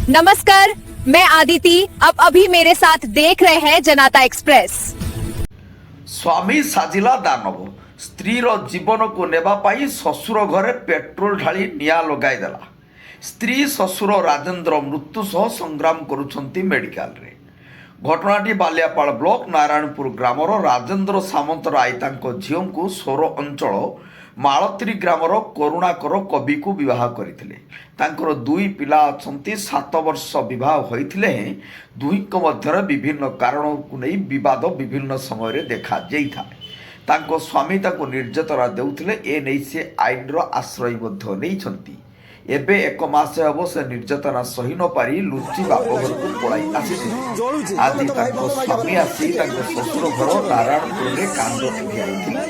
नमस्कार, मैं आदिति। अब अभी मेरे साथ देख रहे हैं जनता एक्सप्रेस। स्वामी साजिला दानव स्त्रीर जीवन को नेबापाई शशुर घरे पेट्रोल ढाली निया लगाईदेला। स्त्री शशुर राजेन्द्र मृत्यु सह संग्राम करुछंती मेडिकल रे। घटनाटी बालियापाड़ ब्लॉक नारायणपुर ग्रामर राजेन्द्र सामंतराय तांको झीओं को सोर अंचल मालती ग्रामर करुणाकर कवि को विवाह करथिले। तांकर दुई पिला अछंती 7 वर्ष विवाह होइथिले हें दुईक मध्यरे विभिन्न कारणों को नहीं विवाद विभिन्न समय देखा जाइथाए। तांको स्वामी ताको निर्यातना देउथिले ए नै से आईनर आश्रय मध्य नेइछंती। एबे 1 मास हब से निर्यातना सही न पारी लुचि बाप घर को पलाई आसिथिले। आदि तांको स्वामी आसी तांको शशुर घर नारायणपुर रे कांड उठाइथिले।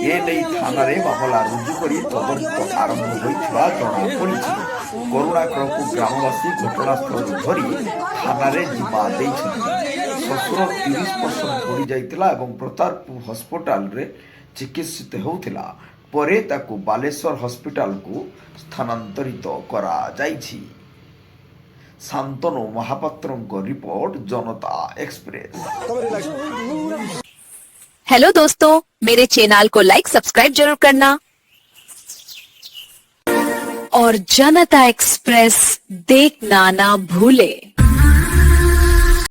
ए नै थाना रे मामला रुजु करी तदंत आरंभ होइथिबा जणा पड़िछि। करुणाकर को ग्रामवासी घटनास्थल धरी थाना रे जिम्मा देइछन्ति। शशुर 30% पड़ी जाइतिला एवं प्रतापपुर हस्पिटाल रे चिकित्सित होउथिला। परे ताकू बालेश्वर हस्पिटाल को स्थानांतरित करा जाइछि। शांतनु महापात्रଙ୍କ रिपोर्ट जनता एक्सप्रेस। हेलो दोस्तों, मेरे चैनल को लाइक सब्सक्राइब जरूर करना और जनता एक्सप्रेस देखना ना भूले।